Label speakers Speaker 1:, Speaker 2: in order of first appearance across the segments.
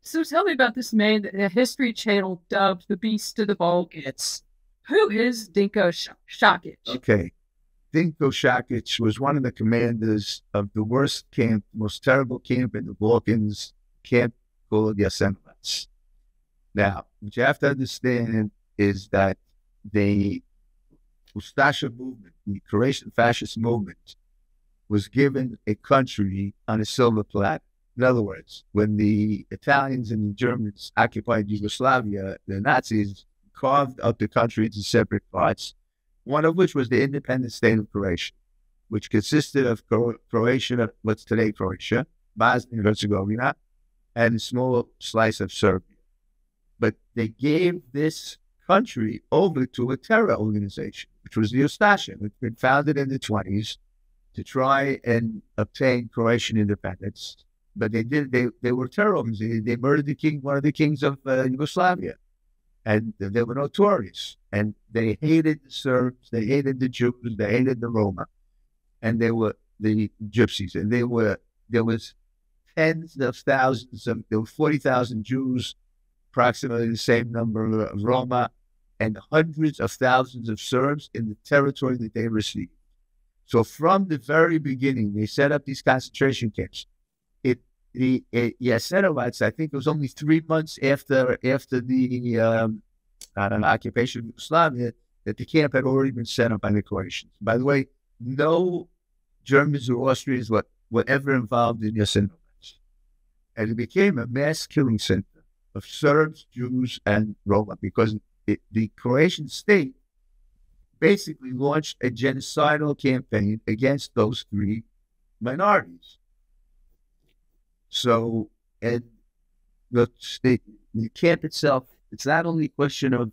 Speaker 1: So tell me about this man that the History Channel dubbed the Beast of the Balkans. Who is Dinko Shakic?
Speaker 2: Okay. Dinko Shakic was one of the commanders of the worst camp, most terrible camp in the Balkans, camp called Jasenovac. Now, what you have to understand is that the Ustasha movement, the Croatian fascist movement, was given a country on a silver platter. In other words, when the Italians and the Germans occupied Yugoslavia, the Nazis carved up the country into separate parts, one of which was the independent state of Croatia, which consisted of Croatia, what's today Croatia, Bosnia and Herzegovina, and a small slice of Serbia. But they gave this country over to a terror organization, which was the Ustasha, which had been founded in the 20s to try and obtain Croatian independence. But they were terror organizations. They murdered one of the kings of Yugoslavia. And they were notorious. And they hated the Serbs, they hated the Jews, they hated the Roma. And they were the Gypsies. And there was tens of thousands there were 40,000 Jews, approximately the same number of Roma, and hundreds of thousands of Serbs in the territory that they received. So from the very beginning, they set up these concentration camps. Jasenovac, I think it was only 3 months after the occupation of Yugoslavia that the camp had already been set up by the Croatians. By the way, no Germans or Austrians were ever involved in Jasenovac. And it became a mass killing center of Serbs, Jews, and Roma because the Croatian state basically launched a genocidal campaign against those three minorities. So, and the camp itself, it's not only a question of,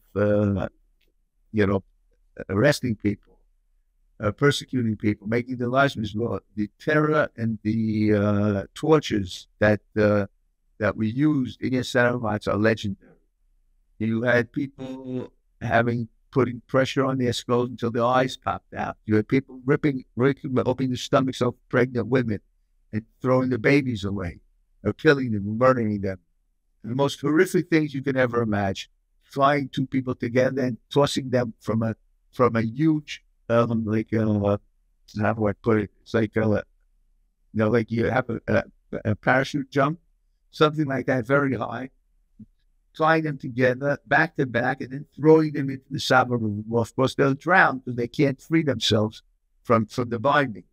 Speaker 2: arresting people, persecuting people, making their lives miserable. The terror and the tortures that we used in Jasenovac are legendary. You had people putting pressure on their skulls until their eyes popped out. You had people ripping opening the stomachs of pregnant women and throwing the babies away, or killing them, murdering them. The most horrific things you can ever imagine. Flying two people together and tossing them from a huge, how do I put it? It's like like you have a parachute jump, something like that, very high. Flying them together, back to back, and then throwing them into the Sava River. Well, of course, they'll drown because they can't free themselves from the bindings.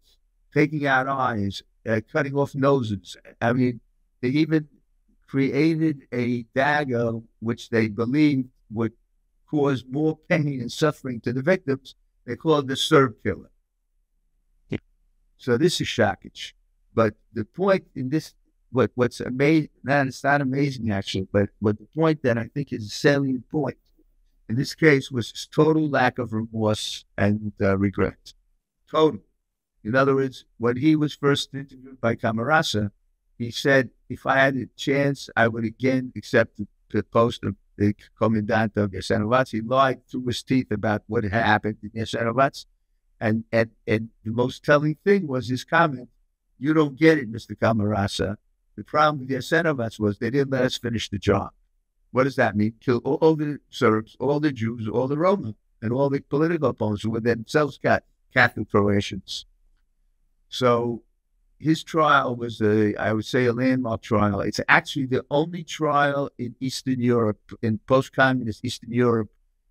Speaker 2: Taking out eyes, cutting off noses. I mean, they even created a dagger which they believed would cause more pain and suffering to the victims. They called the Serb killer. So this is Shakic. But the point in this, what's amazing, it's not amazing actually, but the point that I think is a salient point in this case was his total lack of remorse and regret. Total. In other words, when he was first interviewed by Camarasa, he said, if I had a chance, I would again accept the post of the commandant of Jasenovac. He lied through his teeth about what had happened in Jasenovac. And the most telling thing was his comment, "You don't get it, Mr. Camarasa. The problem with Jasenovac was they didn't let us finish the job." What does that mean? Kill all the Serbs, all the Jews, all the Roma, and all the political opponents who were themselves Catholic Croatians. So his trial was, I would say, a landmark trial. It's actually the only trial in Eastern Europe, in post-communist Eastern Europe,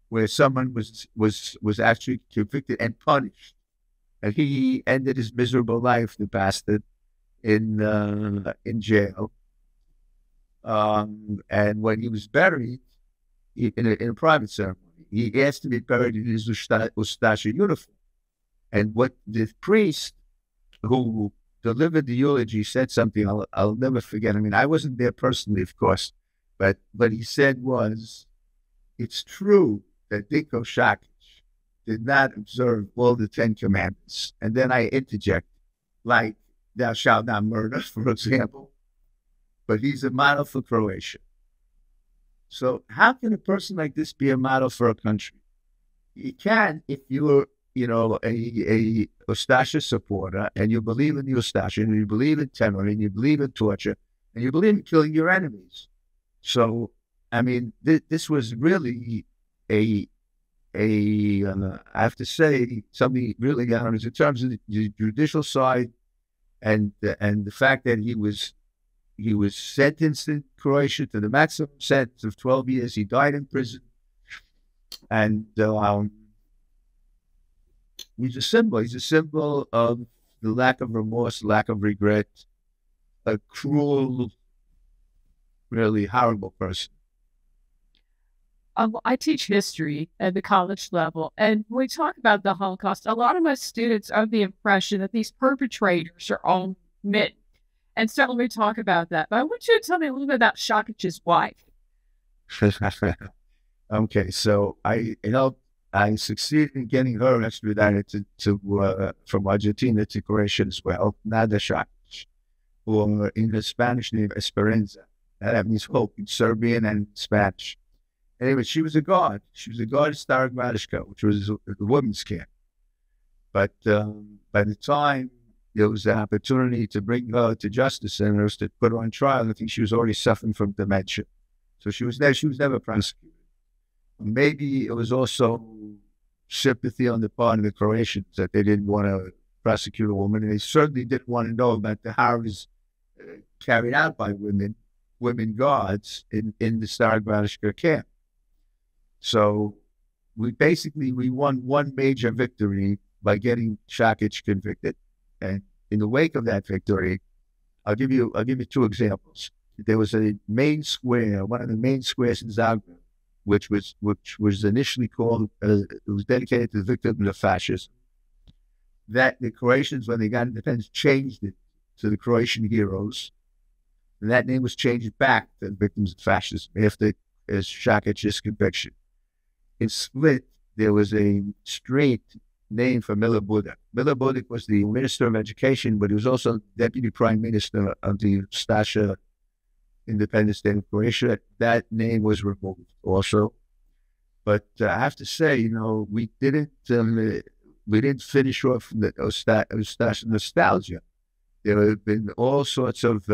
Speaker 2: where someone was actually convicted and punished. And he ended his miserable life, the bastard, in jail. And when he was buried in a private ceremony, he asked to be buried in his Ustasha uniform. And what the priest who delivered the eulogy said something I'll never forget. I mean, I wasn't there personally, of course, but what he said was, it's true that Dinko Shakic did not observe all the 10 commandments. And then I interject, like, thou shalt not murder, for example, but he's a model for Croatia. So how can a person like this be a model for a country? He can if you're, a Ustasha supporter, and you believe in the Ustasha, and you believe in terror, and you believe in torture, and you believe in killing your enemies. So, I mean, this was really a I have to say something really honest in terms of the judicial side and the fact that he was sentenced in Croatia to the maximum sentence of 12 years. He died in prison, and he's a symbol. He's a symbol of the lack of remorse, lack of regret, a cruel, really horrible person.
Speaker 1: I teach history at the college level, and when we talk about the Holocaust, a lot of my students are of the impression that these perpetrators are all men. And so let me talk about that. But I want you to tell me a little bit about Shakic's wife.
Speaker 2: Okay, so I succeeded in getting her extradited from Argentina to Croatia as well, Nada Shakic, or in the Spanish name Esperanza. That means hope in Serbian and Spanish. Anyway, she was a guard. She was a guard at Stara Gradiška, which was the women's camp. But by the time there was an opportunity to bring her to justice centers to put her on trial, I think she was already suffering from dementia. So she was never prosecuted. Maybe it was also sympathy on the part of the Croatians that they didn't want to prosecute a woman, and they certainly didn't want to know about the horrors carried out by women guards in the Stara Gradiška camp. So we won one major victory by getting Shakic convicted, and in the wake of that victory, I'll give you two examples. There was a main square, one of the main squares in Zagreb, which was initially called, it was dedicated to the victims of fascism. That the Croatians, when they got independence, changed it to the Croatian heroes. And that name was changed back to the victims of fascism after Shakic's conviction. In Split, there was a street named for Mile Budak. Mile Budak was the Minister of Education, but he was also Deputy Prime Minister of the Stasha independent state of Croatia. That name was removed also. But I have to say, we didn't finish off the Stasha nostalgia. There have been all sorts of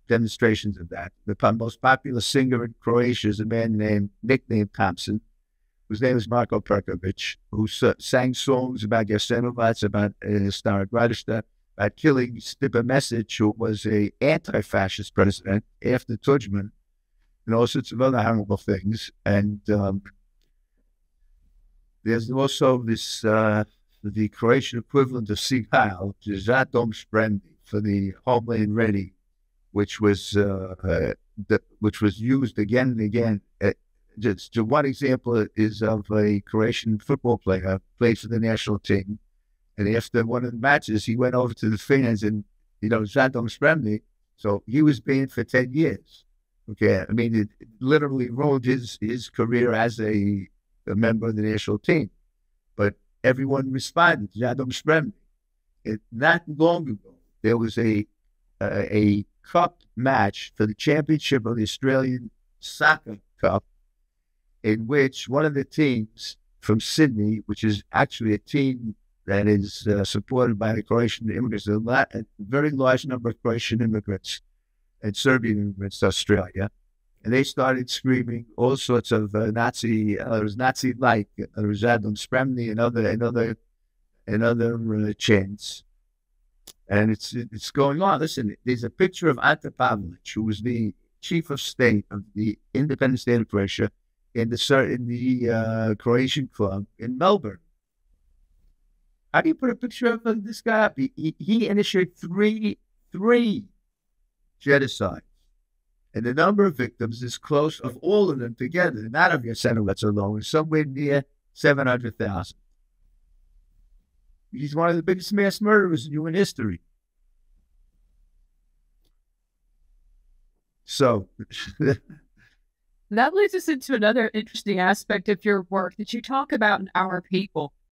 Speaker 2: demonstrations of that. The most popular singer in Croatia is a man nicknamed Thompson, whose name is Marko Perkovic, who sang songs about Jasenovac, about Stara Gradiška, about killing Stipe Mesic, who was an anti-fascist president after Tudjman, and all sorts of other horrible things. And there's also this, the Croatian equivalent of Sieg Heil, Zato Spremni, for the Homeland Ready, which was used again and again. Just one example is of a Croatian football player, played for the national team, and after one of the matches, he went over to the fans and, Zato Spremni, so he was banned for 10 years. Okay, I mean, it literally ruined his career as a member of the national team. But everyone responded, Zato Spremni. Not long ago, there was a cup match for the championship of the Australian Soccer Cup, in which one of the teams from Sydney, which is actually a team that is supported by the Croatian immigrants, a very large number of Croatian immigrants and Serbian immigrants to Australia, and they started screaming all sorts of Nazi, there was Nazi-like, there was Zato Spremni and other chants. And it's going on. Listen, there's a picture of Ante Pavelic, who was the chief of state of the independent state of Croatia, in the Croatian club in Melbourne. How do you put a picture of this guy up? He initiated three genocides, and the number of victims is close, of all of them together, not of Jasenovac alone, is somewhere near 700,000. He's one of the biggest mass murderers in human history. So
Speaker 1: that leads us into another interesting aspect of your work that you talk about in Our People.